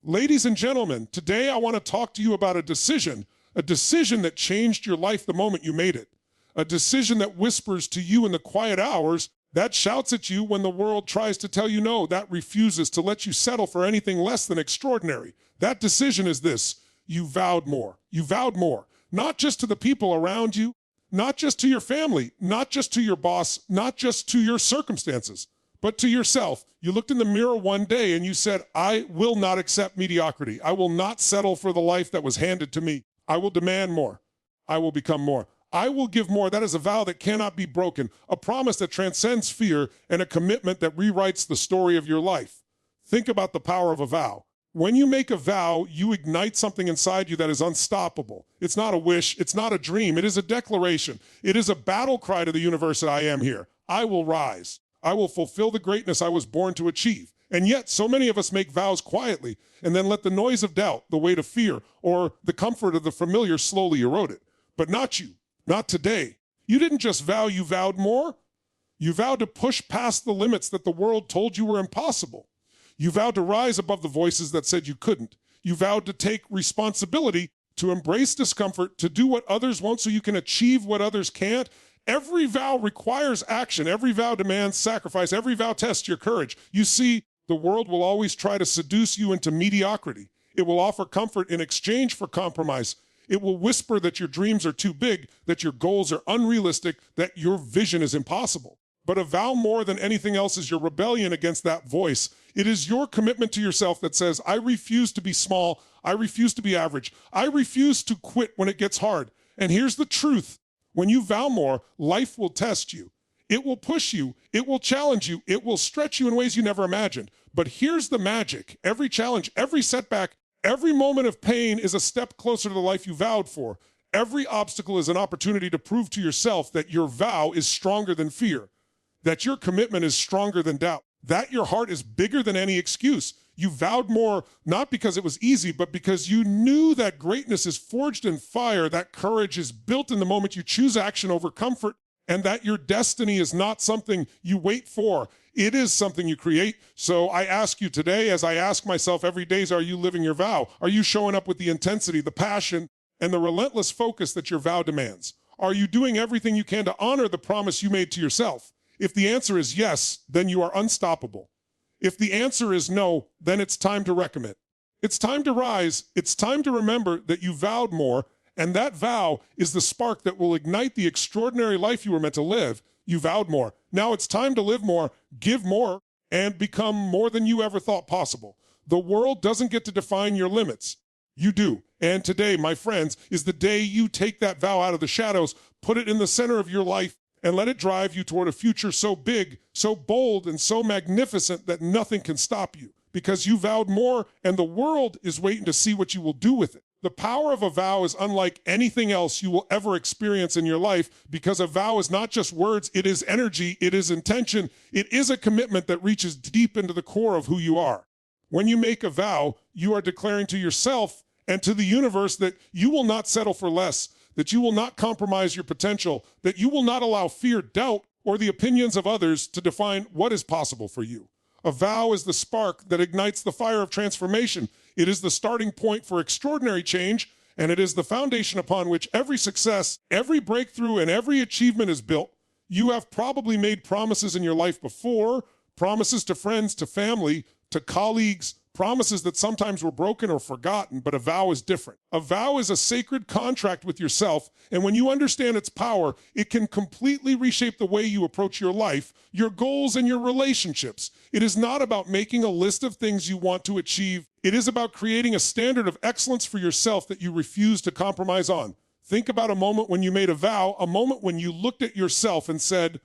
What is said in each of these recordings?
Ladies and gentlemen, today I want to talk to you about a decision that changed your life the moment you made it, a decision that whispers to you in the quiet hours, that shouts at you when the world tries to tell you no, that refuses to let you settle for anything less than extraordinary. That decision is this: you vowed more. You vowed more, not just to the people around you, not just to your family, not just to your boss, not just to your circumstances, but to yourself. You looked in the mirror one day and you said, I will not accept mediocrity. I will not settle for the life that was handed to me. I will demand more. I will become more. I will give more. That is a vow that cannot be broken, a promise that transcends fear, and a commitment that rewrites the story of your life. Think about the power of a vow. When you make a vow, you ignite something inside you that is unstoppable. It's not a wish. It's not a dream. It is a declaration. It is a battle cry to the universe that I am here. I will rise. I will fulfill the greatness I was born to achieve. And yet, so many of us make vows quietly and then let the noise of doubt, the weight of fear, or the comfort of the familiar slowly erode it. But not you. Not today. You didn't just vow, you vowed more. You vowed to push past the limits that the world told you were impossible. You vowed to rise above the voices that said you couldn't. You vowed to take responsibility, to embrace discomfort, to do what others won't so you can achieve what others can't. Every vow requires action. Every vow demands sacrifice. Every vow tests your courage. You see, the world will always try to seduce you into mediocrity. It will offer comfort in exchange for compromise. It will whisper that your dreams are too big, that your goals are unrealistic, that your vision is impossible. But a vow more than anything else is your rebellion against that voice. It is your commitment to yourself that says, I refuse to be small. I refuse to be average. I refuse to quit when it gets hard. And here's the truth. When you vow more, life will test you. It will push you. It will challenge you. It will stretch you in ways you never imagined. But here's the magic. Every challenge, every setback, every moment of pain is a step closer to the life you vowed for. Every obstacle is an opportunity to prove to yourself that your vow is stronger than fear, that your commitment is stronger than doubt, that your heart is bigger than any excuse. You vowed more, not because it was easy, but because you knew that greatness is forged in fire, that courage is built in the moment you choose action over comfort, and that your destiny is not something you wait for. It is something you create. So I ask you today, as I ask myself every day, are you living your vow? Are you showing up with the intensity, the passion, and the relentless focus that your vow demands? Are you doing everything you can to honor the promise you made to yourself? If the answer is yes, then you are unstoppable. If the answer is no, then it's time to recommit. It's time to rise. It's time to remember that you vowed more, and that vow is the spark that will ignite the extraordinary life you were meant to live. You vowed more. Now it's time to live more, give more, and become more than you ever thought possible. The world doesn't get to define your limits. You do. And today, my friends, is the day you take that vow out of the shadows, put it in the center of your life, and let it drive you toward a future so big, so bold, and so magnificent that nothing can stop you. Because you vowed more, and the world is waiting to see what you will do with it. The power of a vow is unlike anything else you will ever experience in your life, because a vow is not just words, it is energy, it is intention, it is a commitment that reaches deep into the core of who you are. When you make a vow, you are declaring to yourself and to the universe that you will not settle for less, that you will not compromise your potential, that you will not allow fear, doubt, or the opinions of others to define what is possible for you. A vow is the spark that ignites the fire of transformation. It is the starting point for extraordinary change, and it is the foundation upon which every success, every breakthrough, and every achievement is built. You have probably made promises in your life before, promises to friends, to family, to colleagues, promises that sometimes were broken or forgotten, but a vow is different. A vow is a sacred contract with yourself, and when you understand its power, it can completely reshape the way you approach your life, your goals, and your relationships. It is not about making a list of things you want to achieve. It is about creating a standard of excellence for yourself that you refuse to compromise on. Think about a moment when you made a vow, a moment when you looked at yourself and said,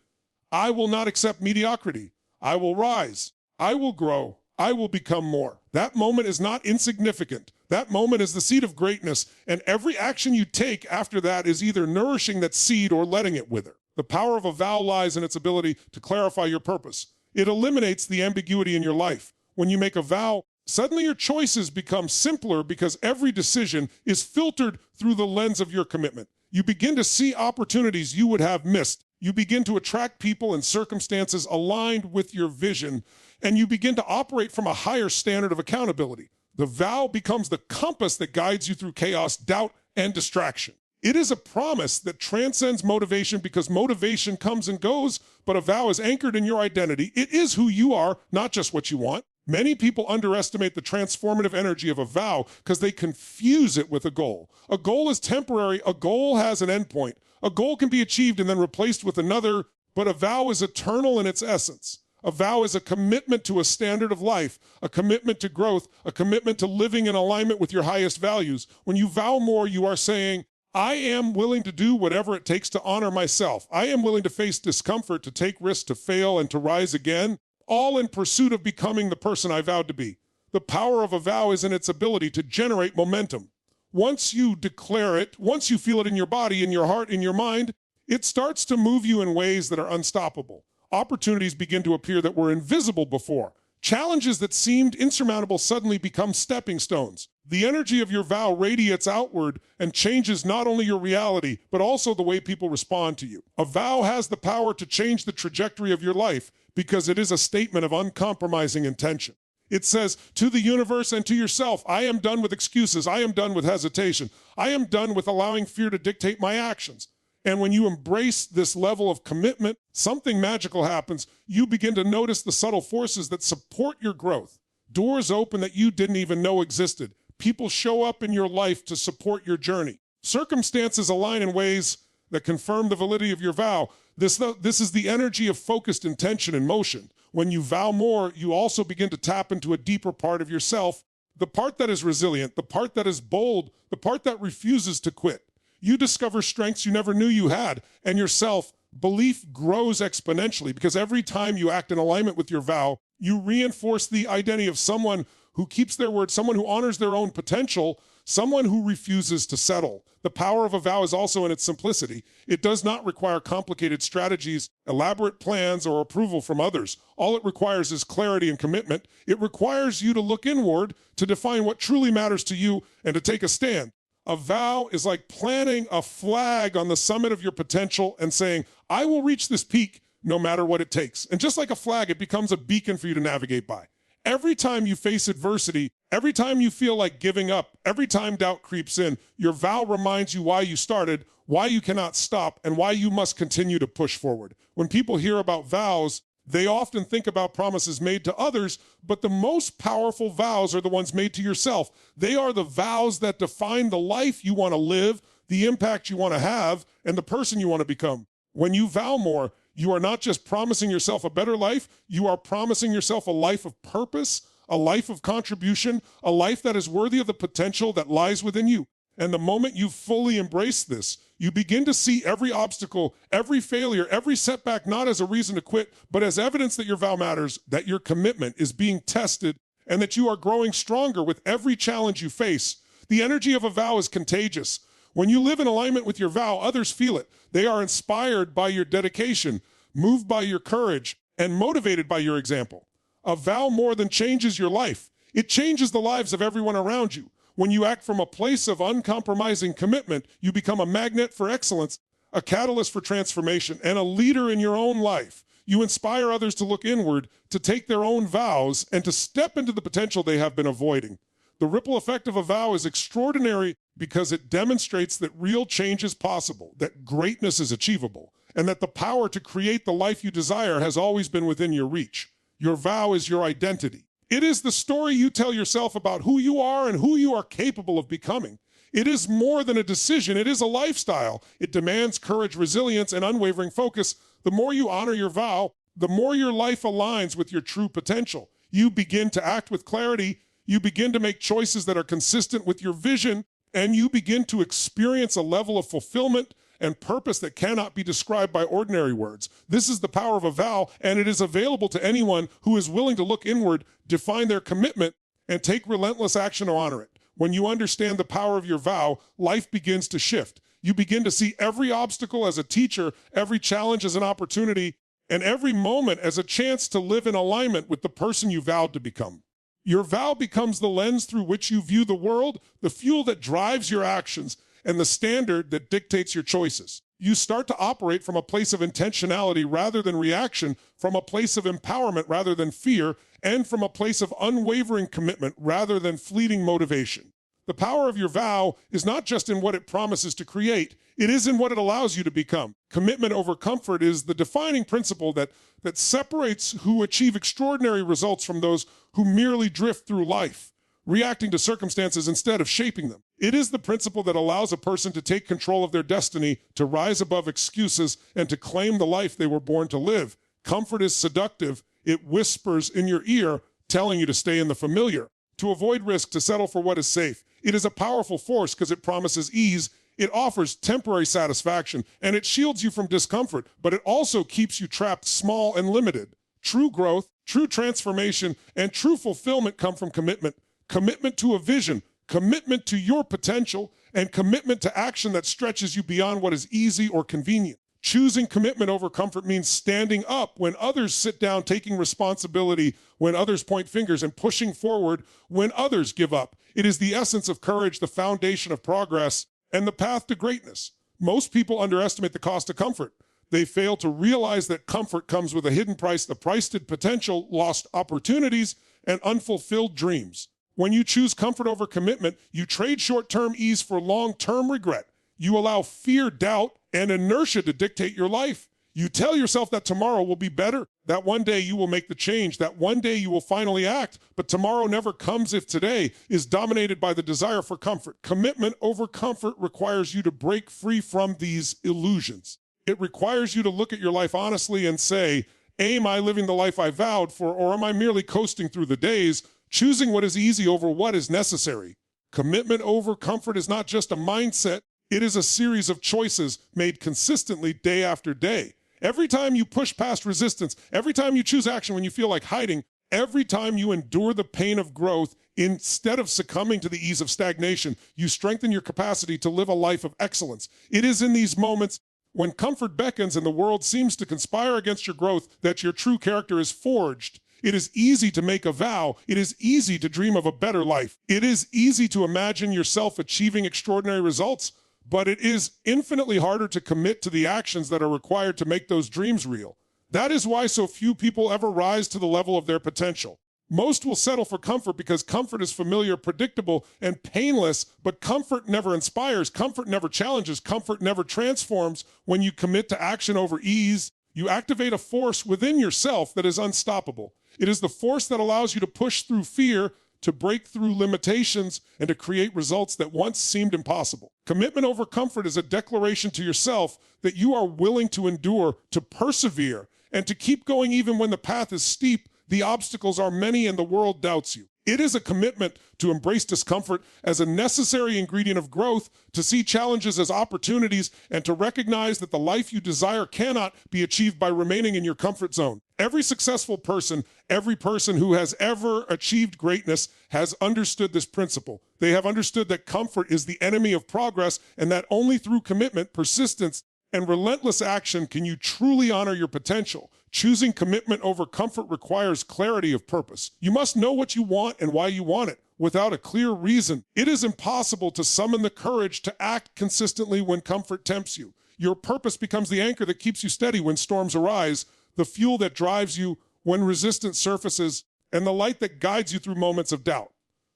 I will not accept mediocrity. I will rise. I will grow. I will become more. That moment is not insignificant. That moment is the seed of greatness, and every action you take after that is either nourishing that seed or letting it wither. The power of a vow lies in its ability to clarify your purpose. It eliminates the ambiguity in your life. When you make a vow, suddenly your choices become simpler because every decision is filtered through the lens of your commitment. You begin to see opportunities you would have missed. You begin to attract people and circumstances aligned with your vision, and you begin to operate from a higher standard of accountability. The vow becomes the compass that guides you through chaos, doubt, and distraction. It is a promise that transcends motivation because motivation comes and goes, but a vow is anchored in your identity. It is who you are, not just what you want. Many people underestimate the transformative energy of a vow because they confuse it with a goal. A goal is temporary. A goal has an endpoint. A goal can be achieved and then replaced with another, but a vow is eternal in its essence. A vow is a commitment to a standard of life, a commitment to growth, a commitment to living in alignment with your highest values. When you vow more, you are saying, I am willing to do whatever it takes to honor myself. I am willing to face discomfort, to take risks, to fail, and to rise again, all in pursuit of becoming the person I vowed to be. The power of a vow is in its ability to generate momentum. Once you declare it, once you feel it in your body, in your heart, in your mind, it starts to move you in ways that are unstoppable. Opportunities begin to appear that were invisible before. Challenges that seemed insurmountable suddenly become stepping stones. The energy of your vow radiates outward and changes not only your reality, but also the way people respond to you. A vow has the power to change the trajectory of your life because it is a statement of uncompromising intention. It says to the universe and to yourself, I am done with excuses. I am done with hesitation. I am done with allowing fear to dictate my actions. And when you embrace this level of commitment, something magical happens. You begin to notice the subtle forces that support your growth. Doors open that you didn't even know existed. People show up in your life to support your journey. Circumstances align in ways that confirm the validity of your vow. This is the energy of focused intention and motion. When you vow more, you also begin to tap into a deeper part of yourself, the part that is resilient, the part that is bold, the part that refuses to quit. You discover strengths you never knew you had, and your self-belief grows exponentially because every time you act in alignment with your vow, you reinforce the identity of someone who keeps their word, someone who honors their own potential, someone who refuses to settle. The power of a vow is also in its simplicity. It does not require complicated strategies, elaborate plans, or approval from others. All it requires is clarity and commitment. It requires you to look inward, to define what truly matters to you, and to take a stand. A vow is like planting a flag on the summit of your potential and saying, I will reach this peak no matter what it takes. And just like a flag, it becomes a beacon for you to navigate by. Every time you face adversity, every time you feel like giving up, every time doubt creeps in, your vow reminds you why you started, why you cannot stop, and why you must continue to push forward. When people hear about vows, they often think about promises made to others, but the most powerful vows are the ones made to yourself. They are the vows that define the life you want to live, the impact you want to have, and the person you want to become. When you vow more, you are not just promising yourself a better life, you are promising yourself a life of purpose, a life of contribution, a life that is worthy of the potential that lies within you. And the moment you fully embrace this, you begin to see every obstacle, every failure, every setback not as a reason to quit, but as evidence that your vow matters, that your commitment is being tested, and that you are growing stronger with every challenge you face. The energy of a vow is contagious. When you live in alignment with your vow, others feel it. They are inspired by your dedication, moved by your courage, and motivated by your example. A vow more than changes your life. It changes the lives of everyone around you. When you act from a place of uncompromising commitment, you become a magnet for excellence, a catalyst for transformation, and a leader in your own life. You inspire others to look inward, to take their own vows, and to step into the potential they have been avoiding. The ripple effect of a vow is extraordinary because it demonstrates that real change is possible, that greatness is achievable, and that the power to create the life you desire has always been within your reach. Your vow is your identity. It is the story you tell yourself about who you are and who you are capable of becoming. It is more than a decision. It is a lifestyle. It demands courage, resilience, and unwavering focus. The more you honor your vow, the more your life aligns with your true potential. You begin to act with clarity. You begin to make choices that are consistent with your vision, and you begin to experience a level of fulfillment and purpose that cannot be described by ordinary words. This is the power of a vow, and it is available to anyone who is willing to look inward, define their commitment, and take relentless action to honor it. When you understand the power of your vow, life begins to shift. You begin to see every obstacle as a teacher, every challenge as an opportunity, and every moment as a chance to live in alignment with the person you vowed to become. Your vow becomes the lens through which you view the world, the fuel that drives your actions, and the standard that dictates your choices. You start to operate from a place of intentionality rather than reaction, from a place of empowerment rather than fear, and from a place of unwavering commitment rather than fleeting motivation. The power of your vow is not just in what it promises to create, it is in what it allows you to become. Commitment over comfort is the defining principle that separates who achieve extraordinary results from those who merely drift through life, reacting to circumstances instead of shaping them. It is the principle that allows a person to take control of their destiny, to rise above excuses, and to claim the life they were born to live. Comfort is seductive. It whispers in your ear, telling you to stay in the familiar, to avoid risk, to settle for what is safe. It is a powerful force because it promises ease, it offers temporary satisfaction, and it shields you from discomfort, but it also keeps you trapped small and limited. True growth, true transformation, and true fulfillment come from commitment. Commitment to a vision, commitment to your potential, and commitment to action that stretches you beyond what is easy or convenient. Choosing commitment over comfort means standing up when others sit down, taking responsibility when others point fingers, and pushing forward when others give up. It is the essence of courage, the foundation of progress, and the path to greatness. Most people underestimate the cost of comfort. They fail to realize that comfort comes with a hidden price, the price to potential, lost opportunities, and unfulfilled dreams. When you choose comfort over commitment, you trade short-term ease for long-term regret. You allow fear, doubt, and inertia to dictate your life. You tell yourself that tomorrow will be better, that one day you will make the change, that one day you will finally act, but tomorrow never comes if today is dominated by the desire for comfort. Commitment over comfort requires you to break free from these illusions. It requires you to look at your life honestly and say, am I living the life I vowed for, or am I merely coasting through the days, choosing what is easy over what is necessary? Commitment over comfort is not just a mindset, it is a series of choices made consistently day after day. Every time you push past resistance, every time you choose action when you feel like hiding, every time you endure the pain of growth, instead of succumbing to the ease of stagnation, you strengthen your capacity to live a life of excellence. It is in these moments when comfort beckons and the world seems to conspire against your growth that your true character is forged. It is easy to make a vow. It is easy to dream of a better life. It is easy to imagine yourself achieving extraordinary results, but it is infinitely harder to commit to the actions that are required to make those dreams real. That is why so few people ever rise to the level of their potential. Most will settle for comfort because comfort is familiar, predictable, and painless, but comfort never inspires, comfort never challenges, comfort never transforms. When you commit to action over ease, you activate a force within yourself that is unstoppable. It is the force that allows you to push through fear, to break through limitations, and to create results that once seemed impossible. Commitment over comfort is a declaration to yourself that you are willing to endure, to persevere, and to keep going even when the path is steep, the obstacles are many, and the world doubts you. It is a commitment to embrace discomfort as a necessary ingredient of growth, to see challenges as opportunities, and to recognize that the life you desire cannot be achieved by remaining in your comfort zone. Every successful person, every person who has ever achieved greatness has understood this principle. They have understood that comfort is the enemy of progress, and that only through commitment, persistence, and relentless action can you truly honor your potential. Choosing commitment over comfort requires clarity of purpose. You must know what you want and why you want it. Without a clear reason, it is impossible to summon the courage to act consistently when comfort tempts you. Your purpose becomes the anchor that keeps you steady when storms arise, the fuel that drives you when resistance surfaces, and the light that guides you through moments of doubt.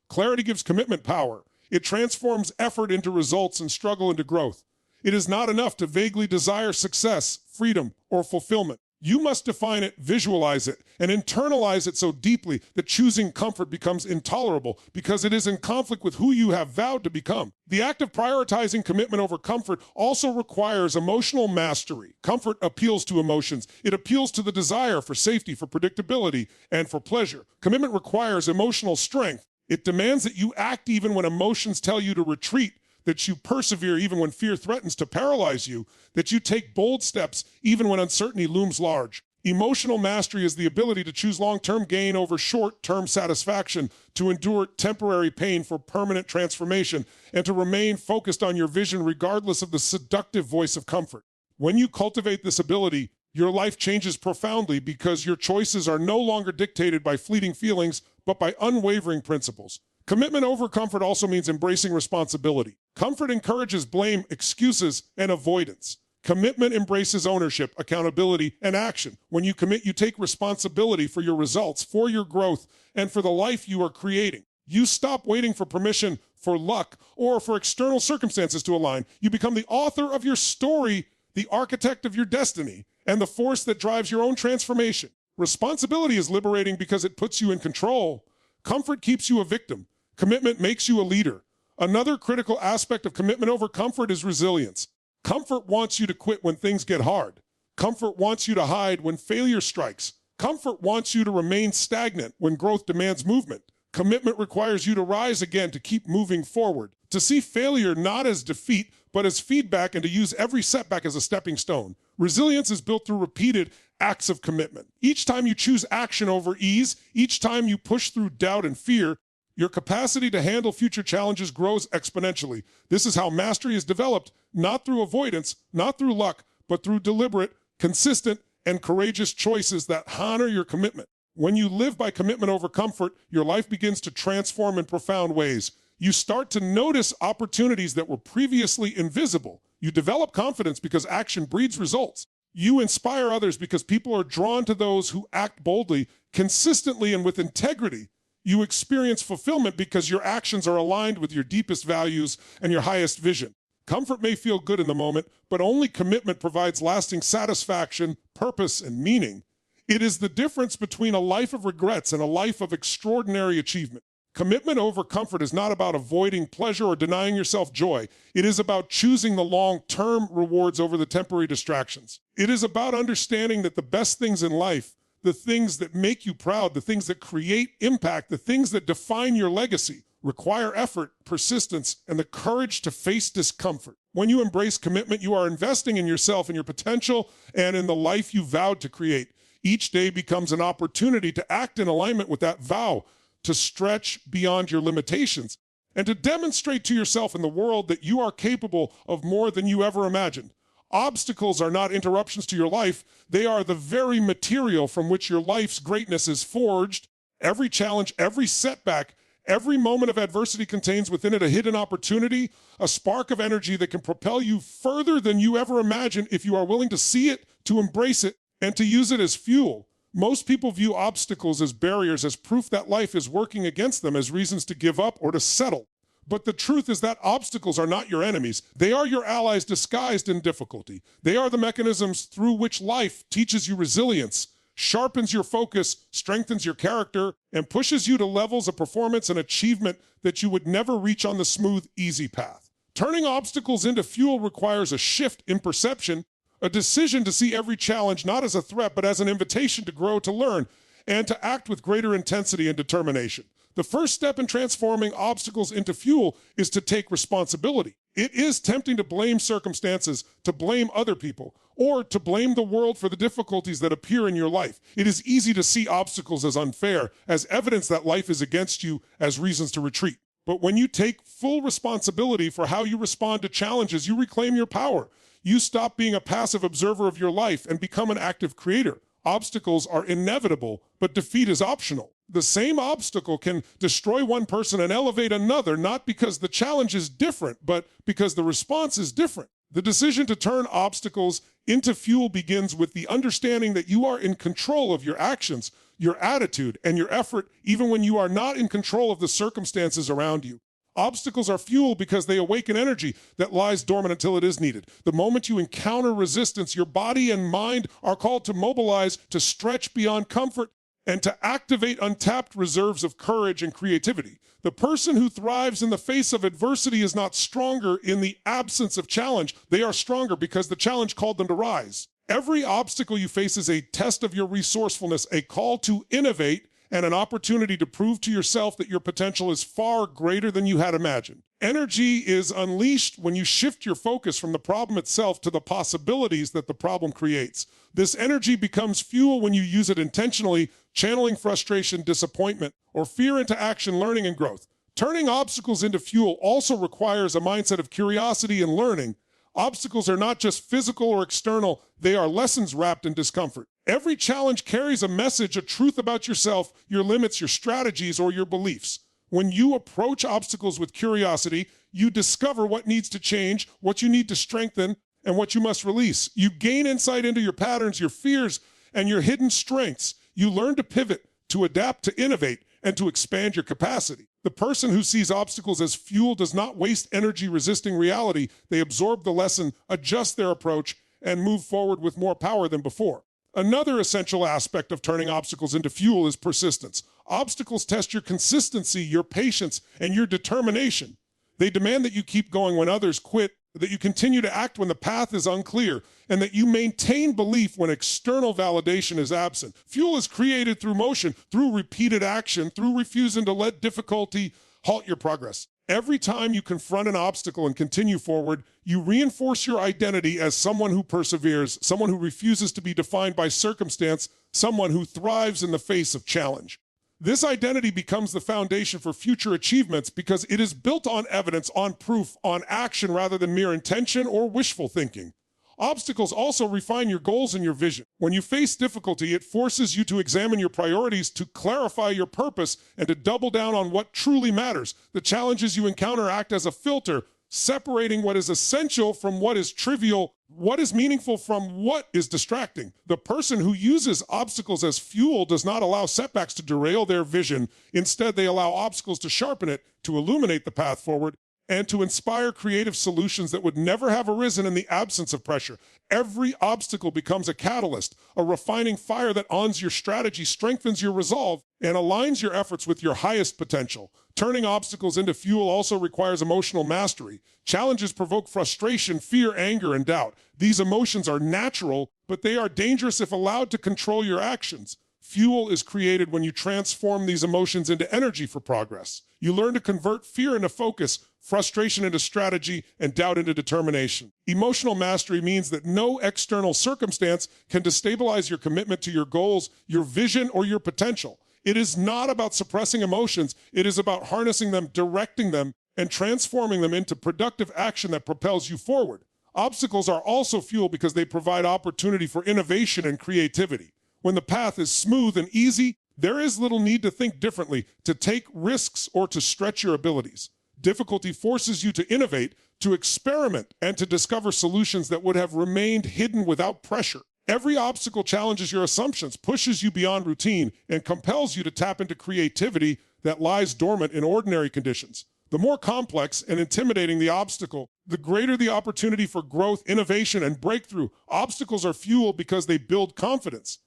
Clarity gives commitment power. It transforms effort into results and struggle into growth. It is not enough to vaguely desire success, freedom, or fulfillment. You must define it, visualize it, and internalize it so deeply that choosing comfort becomes intolerable because it is in conflict with who you have vowed to become. The act of prioritizing commitment over comfort also requires emotional mastery. Comfort appeals to emotions. It appeals to the desire for safety, for predictability, and for pleasure. Commitment requires emotional strength. It demands that you act even when emotions tell you to retreat, that you persevere even when fear threatens to paralyze you, that you take bold steps even when uncertainty looms large. Emotional mastery is the ability to choose long-term gain over short-term satisfaction, to endure temporary pain for permanent transformation, and to remain focused on your vision regardless of the seductive voice of comfort. When you cultivate this ability, your life changes profoundly because your choices are no longer dictated by fleeting feelings, but by unwavering principles. Commitment over comfort also means embracing responsibility. Comfort encourages blame, excuses, and avoidance. Commitment embraces ownership, accountability, and action. When you commit, you take responsibility for your results, for your growth, and for the life you are creating. You stop waiting for permission, for luck, or for external circumstances to align. You become the author of your story, the architect of your destiny, and the force that drives your own transformation. Responsibility is liberating because it puts you in control. Comfort keeps you a victim. Commitment makes you a leader. Another critical aspect of commitment over comfort is resilience. Comfort wants you to quit when things get hard. Comfort wants you to hide when failure strikes. Comfort wants you to remain stagnant when growth demands movement. Commitment requires you to rise again, to keep moving forward, to see failure not as defeat, but as feedback, and to use every setback as a stepping stone. Resilience is built through repeated acts of commitment. Each time you choose action over ease, each time you push through doubt and fear, your capacity to handle future challenges grows exponentially. This is how mastery is developed, not through avoidance, not through luck, but through deliberate, consistent, and courageous choices that honor your commitment. When you live by commitment over comfort, your life begins to transform in profound ways. You start to notice opportunities that were previously invisible. You develop confidence because action breeds results. You inspire others because people are drawn to those who act boldly, consistently, and with integrity. You experience fulfillment because your actions are aligned with your deepest values and your highest vision. Comfort may feel good in the moment, but only commitment provides lasting satisfaction, purpose, and meaning. It is the difference between a life of regrets and a life of extraordinary achievement. Commitment over comfort is not about avoiding pleasure or denying yourself joy. It is about choosing the long-term rewards over the temporary distractions. It is about understanding that the best things in life, the things that make you proud, the things that create impact, the things that define your legacy, require effort, persistence, and the courage to face discomfort. When you embrace commitment, you are investing in yourself and your potential and in the life you vowed to create. Each day becomes an opportunity to act in alignment with that vow, to stretch beyond your limitations, and to demonstrate to yourself and the world that you are capable of more than you ever imagined. Obstacles are not interruptions to your life. They are the very material from which your life's greatness is forged. Every challenge, every setback, every moment of adversity contains within it a hidden opportunity, a spark of energy that can propel you further than you ever imagined if you are willing to see it, to embrace it, and to use it as fuel. Most people view obstacles as barriers, as proof that life is working against them, as reasons to give up or to settle. But the truth is that obstacles are not your enemies. They are your allies disguised in difficulty. They are the mechanisms through which life teaches you resilience, sharpens your focus, strengthens your character, and pushes you to levels of performance and achievement that you would never reach on the smooth, easy path. Turning obstacles into fuel requires a shift in perception, a decision to see every challenge not as a threat, but as an invitation to grow, to learn, and to act with greater intensity and determination. The first step in transforming obstacles into fuel is to take responsibility. It is tempting to blame circumstances, to blame other people, or to blame the world for the difficulties that appear in your life. It is easy to see obstacles as unfair, as evidence that life is against you, as reasons to retreat. But when you take full responsibility for how you respond to challenges, you reclaim your power. You stop being a passive observer of your life and become an active creator. Obstacles are inevitable, but defeat is optional. The same obstacle can destroy one person and elevate another, not because the challenge is different, but because the response is different. The decision to turn obstacles into fuel begins with the understanding that you are in control of your actions, your attitude, and your effort, even when you are not in control of the circumstances around you. Obstacles are fuel because they awaken energy that lies dormant until it is needed. The moment you encounter resistance, your body and mind are called to mobilize, to stretch beyond comfort, and to activate untapped reserves of courage and creativity. The person who thrives in the face of adversity is not stronger in the absence of challenge. They are stronger because the challenge called them to rise. Every obstacle you face is a test of your resourcefulness, a call to innovate, and an opportunity to prove to yourself that your potential is far greater than you had imagined. Energy is unleashed when you shift your focus from the problem itself to the possibilities that the problem creates. This energy becomes fuel when you use it intentionally, channeling frustration, disappointment, or fear into action, learning, and growth. Turning obstacles into fuel also requires a mindset of curiosity and learning. Obstacles are not just physical or external, they are lessons wrapped in discomfort. Every challenge carries a message, a truth about yourself, your limits, your strategies, or your beliefs. When you approach obstacles with curiosity, you discover what needs to change, what you need to strengthen, and what you must release. You gain insight into your patterns, your fears, and your hidden strengths. You learn to pivot, to adapt, to innovate, and to expand your capacity. The person who sees obstacles as fuel does not waste energy resisting reality. They absorb the lesson, adjust their approach, and move forward with more power than before. Another essential aspect of turning obstacles into fuel is persistence. Obstacles test your consistency, your patience, and your determination. They demand that you keep going when others quit, that you continue to act when the path is unclear, and that you maintain belief when external validation is absent. Fuel is created through motion, through repeated action, through refusing to let difficulty halt your progress. Every time you confront an obstacle and continue forward, you reinforce your identity as someone who perseveres, someone who refuses to be defined by circumstance, someone who thrives in the face of challenge. This identity becomes the foundation for future achievements because it is built on evidence, on proof, on action rather than mere intention or wishful thinking. Obstacles also refine your goals and your vision. When you face difficulty, it forces you to examine your priorities, to clarify your purpose, and to double down on what truly matters. The challenges you encounter act as a filter, separating what is essential from what is trivial, what is meaningful from what is distracting. The person who uses obstacles as fuel does not allow setbacks to derail their vision. Instead, they allow obstacles to sharpen it, to illuminate the path forward, and to inspire creative solutions that would never have arisen in the absence of pressure. Every obstacle becomes a catalyst, a refining fire that arms your strategy, strengthens your resolve, and aligns your efforts with your highest potential. Turning obstacles into fuel also requires emotional mastery. Challenges provoke frustration, fear, anger, and doubt. These emotions are natural, but they are dangerous if allowed to control your actions. Fuel is created when you transform these emotions into energy for progress. You learn to convert fear into focus, frustration into strategy, and doubt into determination. Emotional mastery means that no external circumstance can destabilize your commitment to your goals, your vision, or your potential. It is not about suppressing emotions. It is about harnessing them, directing them, and transforming them into productive action that propels you forward. Obstacles are also fuel because they provide opportunity for innovation and creativity. When the path is smooth and easy, there is little need to think differently, to take risks, or to stretch your abilities. Difficulty forces you to innovate, to experiment, and to discover solutions that would have remained hidden without pressure. Every obstacle challenges your assumptions, pushes you beyond routine, and compels you to tap into creativity that lies dormant in ordinary conditions. The more complex and intimidating the obstacle, the greater the opportunity for growth, innovation, and breakthrough. Obstacles are fuel because they build confidence.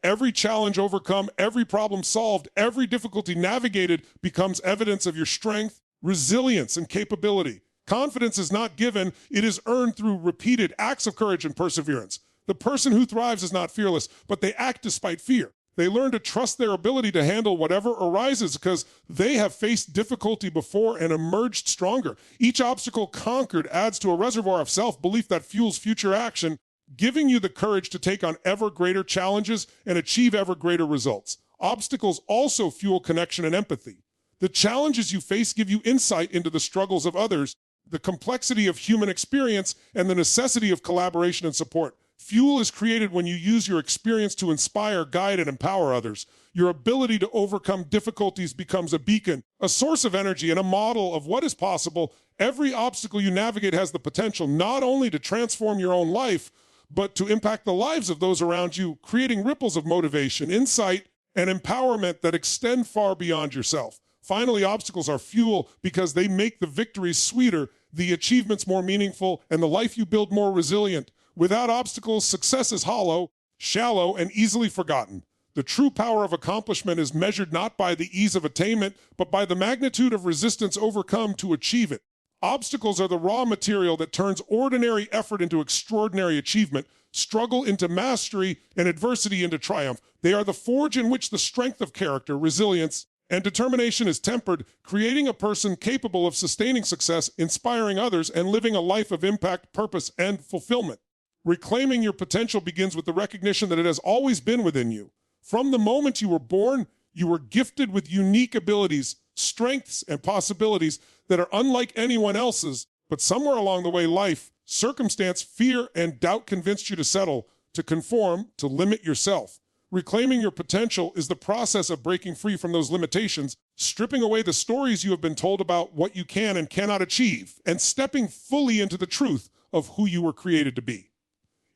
Every challenge overcome, every problem solved, every difficulty navigated becomes evidence of your strength, resilience, and capability. Confidence is not given, it is earned through repeated acts of courage and perseverance. The person who thrives is not fearless, but they act despite fear. They learn to trust their ability to handle whatever arises because they have faced difficulty before and emerged stronger. Each obstacle conquered adds to a reservoir of self-belief that fuels future action, giving you the courage to take on ever greater challenges and achieve ever greater results. Obstacles also fuel connection and empathy. The challenges you face give you insight into the struggles of others, the complexity of human experience, and the necessity of collaboration and support. Fuel is created when you use your experience to inspire, guide, and empower others. Your ability to overcome difficulties becomes a beacon, a source of energy, and a model of what is possible. Every obstacle you navigate has the potential not only to transform your own life, but to impact the lives of those around you, creating ripples of motivation, insight, and empowerment that extend far beyond yourself. Finally, obstacles are fuel because they make the victories sweeter, the achievements more meaningful, and the life you build more resilient. Without obstacles, success is hollow, shallow, and easily forgotten. The true power of accomplishment is measured not by the ease of attainment, but by the magnitude of resistance overcome to achieve it. Obstacles are the raw material that turns ordinary effort into extraordinary achievement, struggle into mastery, and adversity into triumph. They are the forge in which the strength of character, resilience, and determination is tempered, creating a person capable of sustaining success, inspiring others, and living a life of impact, purpose, and fulfillment. Reclaiming your potential begins with the recognition that it has always been within you. From the moment you were born, you were gifted with unique abilities, strengths, and possibilities that are unlike anyone else's, but somewhere along the way, life, circumstance, fear, and doubt convinced you to settle, to conform, to limit yourself. Reclaiming your potential is the process of breaking free from those limitations, stripping away the stories you have been told about what you can and cannot achieve, and stepping fully into the truth, of who you were created to be.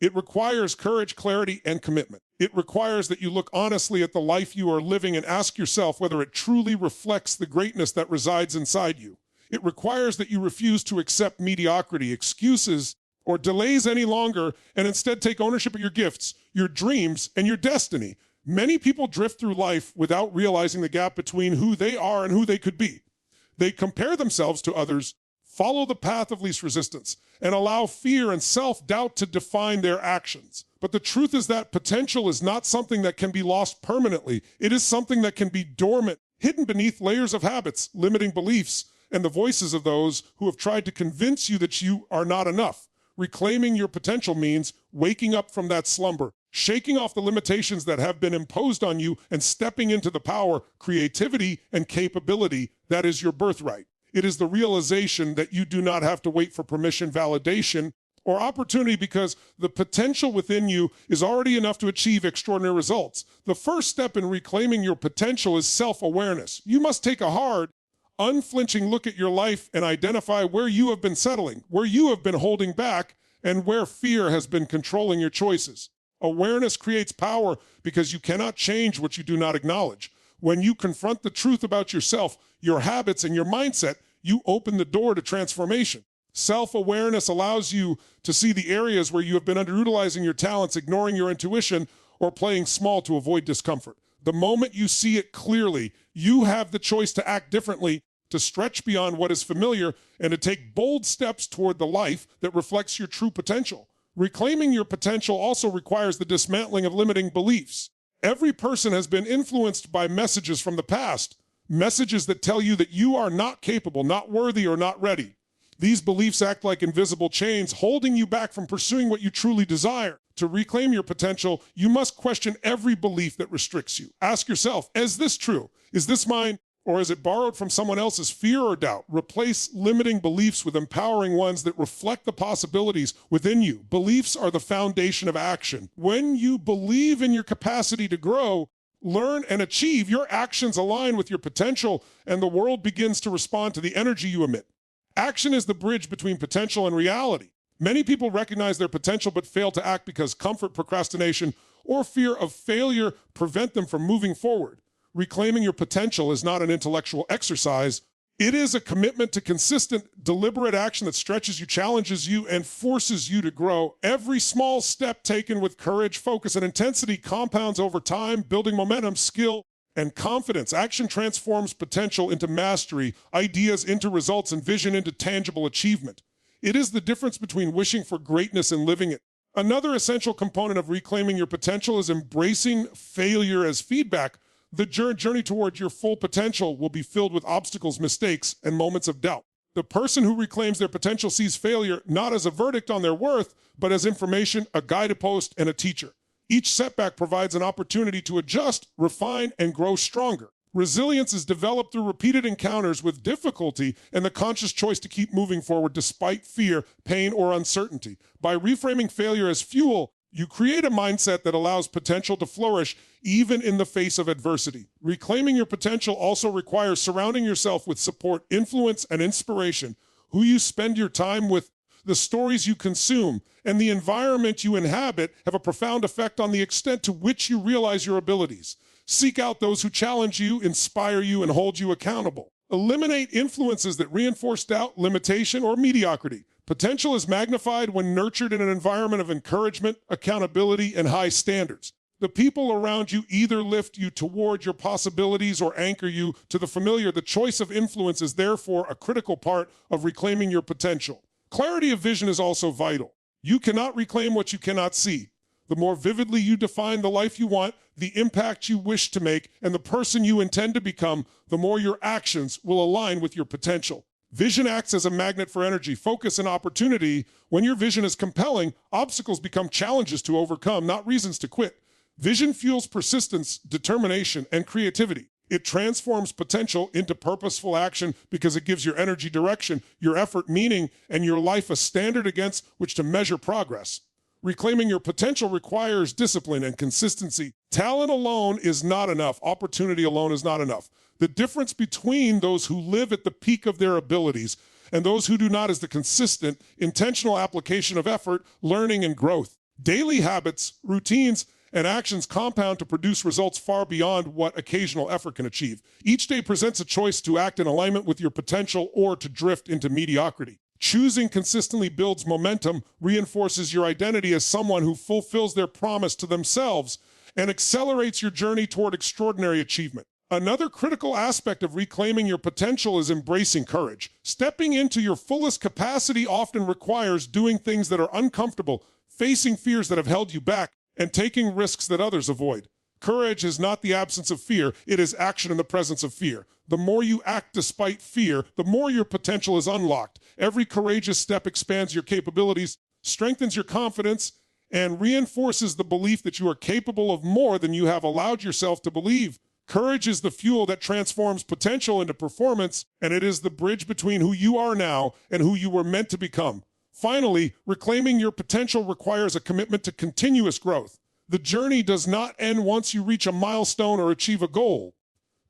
It requires courage, clarity, and commitment. It requires that you look honestly at the life you are living and ask yourself whether it truly reflects the greatness that resides inside you. It requires that you refuse to accept mediocrity, excuses, or delays any longer, and instead take ownership of your gifts, your dreams, and your destiny. Many people drift through life without realizing the gap between who they are and who they could be. They compare themselves to others, follow the path of least resistance, and allow fear and self-doubt to define their actions. But the truth is that potential is not something that can be lost permanently. It is something that can be dormant, hidden beneath layers of habits, limiting beliefs, and the voices of those who have tried to convince you that you are not enough. Reclaiming your potential means waking up from that slumber, shaking off the limitations that have been imposed on you, and stepping into the power, creativity, and capability that is your birthright. It is the realization that you do not have to wait for permission, validation, or opportunity because the potential within you is already enough to achieve extraordinary results. The first step in reclaiming your potential is self-awareness. You must take a hard, unflinching look at your life and identify where you have been settling, where you have been holding back, and where fear has been controlling your choices. Awareness creates power because you cannot change what you do not acknowledge. When you confront the truth about yourself, your habits, and your mindset, you open the door to transformation. Self-awareness allows you to see the areas where you have been underutilizing your talents, ignoring your intuition, or playing small to avoid discomfort. The moment you see it clearly, you have the choice to act differently, to stretch beyond what is familiar, and to take bold steps toward the life that reflects your true potential. Reclaiming your potential also requires the dismantling of limiting beliefs. Every person has been influenced by messages from the past, messages that tell you that you are not capable, not worthy, or not ready. These beliefs act like invisible chains, holding you back from pursuing what you truly desire. To reclaim your potential, you must question every belief that restricts you. Ask yourself, is this true? Is this mine? Or is it borrowed from someone else's? Fear or doubt? Replace limiting beliefs with empowering ones that reflect the possibilities within you. Beliefs are the foundation of action. When you believe in your capacity to grow, learn, and achieve, your actions align with your potential, and the world begins to respond to the energy you emit. Action is the bridge between potential and reality. Many people recognize their potential but fail to act because comfort, procrastination, or fear of failure prevent them from moving forward. Reclaiming your potential is not an intellectual exercise. It is a commitment to consistent, deliberate action that stretches you, challenges you, and forces you to grow. Every small step taken with courage, focus, and intensity compounds over time, building momentum, skill, and confidence. Action transforms potential into mastery, ideas into results, and vision into tangible achievement. It is the difference between wishing for greatness and living it. Another essential component of reclaiming your potential is embracing failure as feedback. The journey toward your full potential will be filled with obstacles, mistakes, and moments of doubt. The person who reclaims their potential sees failure not as a verdict on their worth, but as information, a guidepost, and a teacher. Each setback provides an opportunity to adjust, refine, and grow stronger. Resilience is developed through repeated encounters with difficulty and the conscious choice to keep moving forward despite fear, pain, or uncertainty. By reframing failure as fuel, you create a mindset that allows potential to flourish even in the face of adversity. Reclaiming your potential also requires surrounding yourself with support, influence, and inspiration. Who you spend your time with, the stories you consume, and the environment you inhabit have a profound effect on the extent to which you realize your abilities. Seek out those who challenge you, inspire you, and hold you accountable. Eliminate influences that reinforce doubt, limitation, or mediocrity. Potential is magnified when nurtured in an environment of encouragement, accountability, and high standards. The people around you either lift you toward your possibilities or anchor you to the familiar. The choice of influence is therefore a critical part of reclaiming your potential. Clarity of vision is also vital. You cannot reclaim what you cannot see. The more vividly you define the life you want, the impact you wish to make, and the person you intend to become, the more your actions will align with your potential. Vision acts as a magnet for energy, focus, and opportunity. When your vision is compelling, obstacles become challenges to overcome, not reasons to quit. Vision fuels persistence, determination, and creativity. It transforms potential into purposeful action because it gives your energy direction, your effort meaning, and your life a standard against which to measure progress. Reclaiming your potential requires discipline and consistency. Talent alone is not enough. Opportunity alone is not enough. The difference between those who live at the peak of their abilities and those who do not is the consistent, intentional application of effort, learning, and growth. Daily habits, routines, and actions compound to produce results far beyond what occasional effort can achieve. Each day presents a choice to act in alignment with your potential or to drift into mediocrity. Choosing consistently builds momentum, reinforces your identity as someone who fulfills their promise to themselves, and accelerates your journey toward extraordinary achievement. Another critical aspect of reclaiming your potential is embracing courage. Stepping into your fullest capacity often requires doing things that are uncomfortable, facing fears that have held you back, and taking risks that others avoid. Courage is not the absence of fear, it is action in the presence of fear. The more you act despite fear, the more your potential is unlocked. Every courageous step expands your capabilities, strengthens your confidence, and reinforces the belief that you are capable of more than you have allowed yourself to believe. Courage is the fuel that transforms potential into performance, and it is the bridge between who you are now and who you were meant to become. Finally, reclaiming your potential requires a commitment to continuous growth. The journey does not end once you reach a milestone or achieve a goal.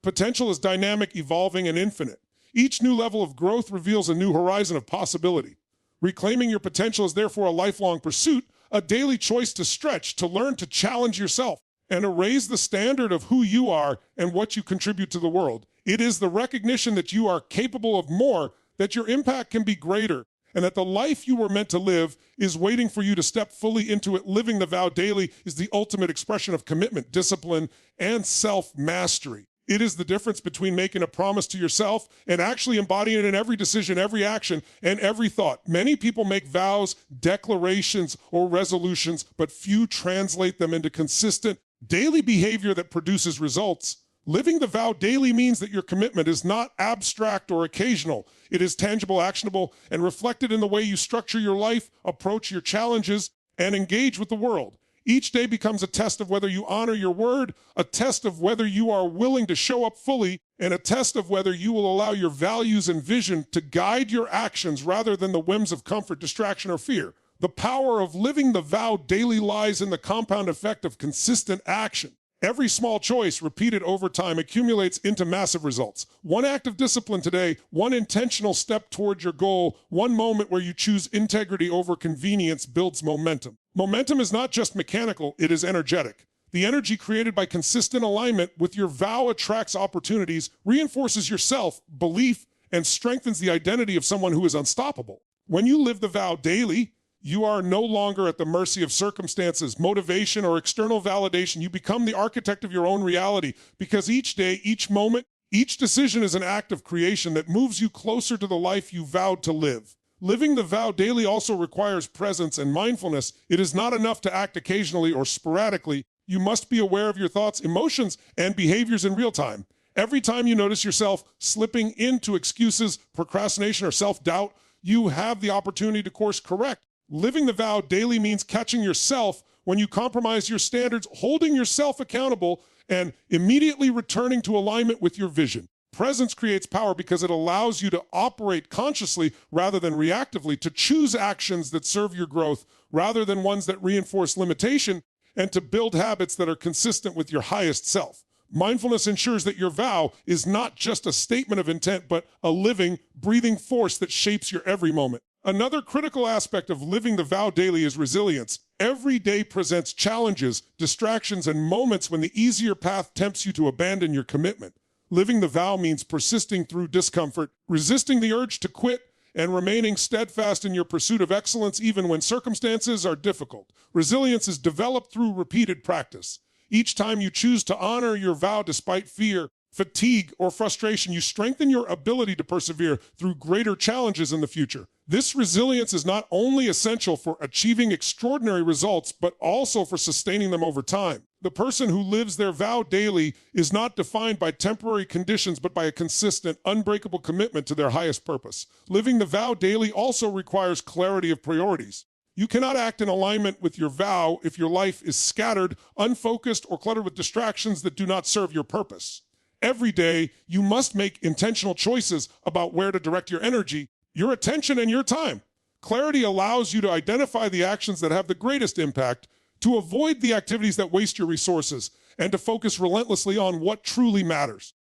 Potential is dynamic, evolving, and infinite. Each new level of growth reveals a new horizon of possibility. Reclaiming your potential is therefore a lifelong pursuit, a daily choice to stretch, to learn, to challenge yourself, and to raise the standard of who you are and what you contribute to the world. It is the recognition that you are capable of more, that your impact can be greater, and that the life you were meant to live is waiting for you to step fully into it. Living the vow daily is the ultimate expression of commitment, discipline, and self-mastery. It is the difference between making a promise to yourself and actually embodying it in every decision, every action, and every thought. Many people make vows, declarations, or resolutions, but few translate them into consistent daily behavior that produces results. Living the vow daily means that your commitment is not abstract or occasional. It is tangible, actionable, and reflected in the way you structure your life, approach your challenges, and engage with the world. Each day becomes a test of whether you honor your word, a test of whether you are willing to show up fully, and a test of whether you will allow your values and vision to guide your actions rather than the whims of comfort, distraction, or fear. The power of living the vow daily lies in the compound effect of consistent action. Every small choice, repeated over time, accumulates into massive results. One act of discipline today, one intentional step toward your goal, one moment where you choose integrity over convenience builds momentum. Momentum is not just mechanical, it is energetic. The energy created by consistent alignment with your vow attracts opportunities, reinforces your self-belief, and strengthens the identity of someone who is unstoppable. When you live the vow daily, you are no longer at the mercy of circumstances, motivation, or external validation. You become the architect of your own reality because each day, each moment, each decision is an act of creation that moves you closer to the life you vowed to live. Living the vow daily also requires presence and mindfulness. It is not enough to act occasionally or sporadically. You must be aware of your thoughts, emotions, and behaviors in real time. Every time you notice yourself slipping into excuses, procrastination, or self-doubt, you have the opportunity to course correct. Living the vow daily means catching yourself when you compromise your standards, holding yourself accountable, and immediately returning to alignment with your vision. Presence creates power because it allows you to operate consciously rather than reactively, to choose actions that serve your growth rather than ones that reinforce limitation, and to build habits that are consistent with your highest self. Mindfulness ensures that your vow is not just a statement of intent, but a living, breathing force that shapes your every moment. Another critical aspect of living the vow daily is resilience. Every day presents challenges, distractions, and moments when the easier path tempts you to abandon your commitment. Living the vow means persisting through discomfort, resisting the urge to quit, and remaining steadfast in your pursuit of excellence even when circumstances are difficult. Resilience is developed through repeated practice. Each time you choose to honor your vow despite fear, fatigue, or frustration, you strengthen your ability to persevere through greater challenges in the future. This resilience is not only essential for achieving extraordinary results, but also for sustaining them over time. The person who lives their vow daily is not defined by temporary conditions, but by a consistent, unbreakable commitment to their highest purpose. Living the vow daily also requires clarity of priorities. You cannot act in alignment with your vow if your life is scattered, unfocused, or cluttered with distractions that do not serve your purpose. Every day, you must make intentional choices about where to direct your energy, your attention, and your time. Clarity allows you to identify the actions that have the greatest impact, to avoid the activities that waste your resources, and to focus relentlessly on what truly matters.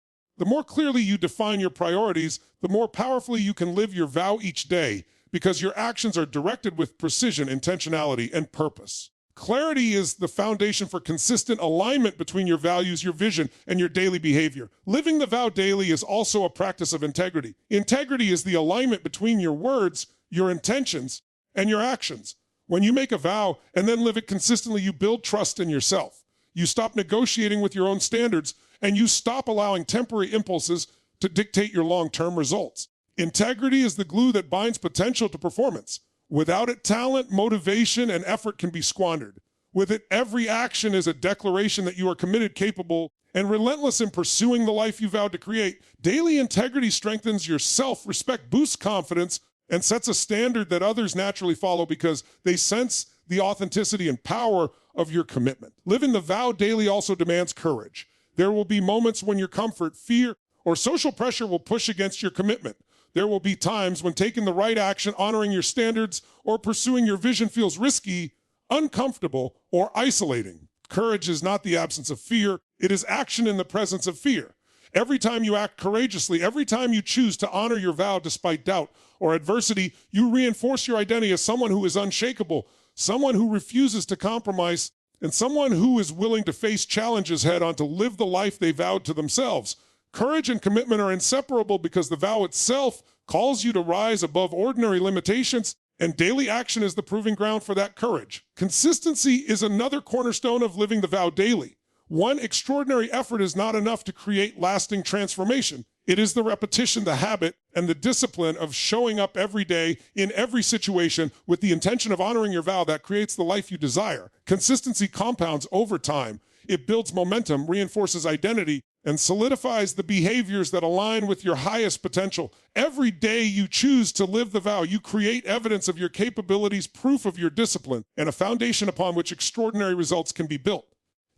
The more clearly you define your priorities, the more powerfully you can live your vow each day, because your actions are directed with precision, intentionality, and purpose. Clarity is the foundation for consistent alignment between your values, your vision, and your daily behavior. Living the vow daily is also a practice of integrity. Integrity is the alignment between your words, your intentions, and your actions. When you make a vow and then live it consistently, you build trust in yourself. You stop negotiating with your own standards, and you stop allowing temporary impulses to dictate your long-term results. Integrity is the glue that binds potential to performance. Without it, talent, motivation, and effort can be squandered. With it, every action is a declaration that you are committed, capable, and relentless in pursuing the life you vowed to create. Daily integrity strengthens your self-respect, boosts confidence, and sets a standard that others naturally follow because they sense the authenticity and power of your commitment. Living the vow daily also demands courage. There will be moments when your comfort, fear, or social pressure will push against your commitment. There will be times when taking the right action, honoring your standards, or pursuing your vision feels risky, uncomfortable, or isolating. Courage is not the absence of fear. It is action in the presence of fear. Every time you act courageously, every time you choose to honor your vow despite doubt or adversity, you reinforce your identity as someone who is unshakable, someone who refuses to compromise, and someone who is willing to face challenges head on to live the life they vowed to themselves. Courage and commitment are inseparable because the vow itself calls you to rise above ordinary limitations, and daily action is the proving ground for that courage. Consistency is another cornerstone of living the vow daily. One extraordinary effort is not enough to create lasting transformation. It is the repetition, the habit, and the discipline of showing up every day in every situation with the intention of honoring your vow that creates the life you desire. Consistency compounds over time. It builds momentum, reinforces identity, and solidifies the behaviors that align with your highest potential. Every day you choose to live the vow, you create evidence of your capabilities, proof of your discipline, and a foundation upon which extraordinary results can be built.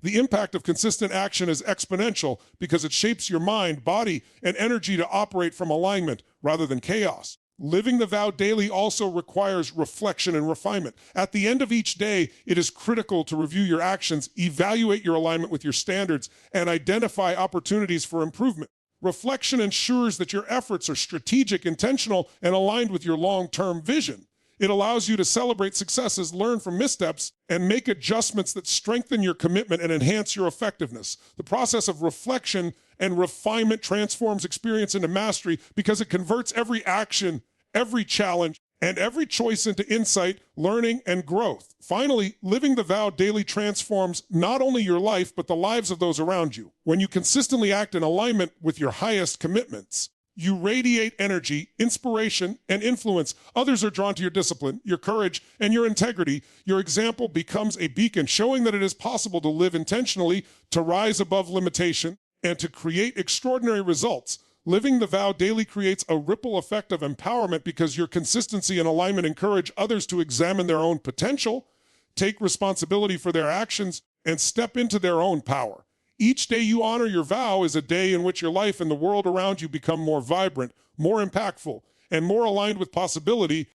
The impact of consistent action is exponential because it shapes your mind, body, and energy to operate from alignment rather than chaos. Living the vow daily also requires reflection and refinement. At the end of each day, it is critical to review your actions, evaluate your alignment with your standards, and identify opportunities for improvement. Reflection ensures that your efforts are strategic, intentional, and aligned with your long-term vision. It allows you to celebrate successes, learn from missteps, and make adjustments that strengthen your commitment and enhance your effectiveness. The process of reflection and refinement transforms experience into mastery because it converts every action, every challenge, and every choice into insight, learning, and growth. Finally, living the vow daily transforms not only your life, but the lives of those around you. When you consistently act in alignment with your highest commitments, you radiate energy, inspiration, and influence. Others are drawn to your discipline, your courage, and your integrity. Your example becomes a beacon, showing that it is possible to live intentionally, to rise above limitation, and to create extraordinary results. Living the vow daily creates a ripple effect of empowerment because your consistency and alignment encourage others to examine their own potential, take responsibility for their actions, and step into their own power. Each day you honor your vow is a day in which your life and the world around you become more vibrant, more impactful, and more aligned with possibility.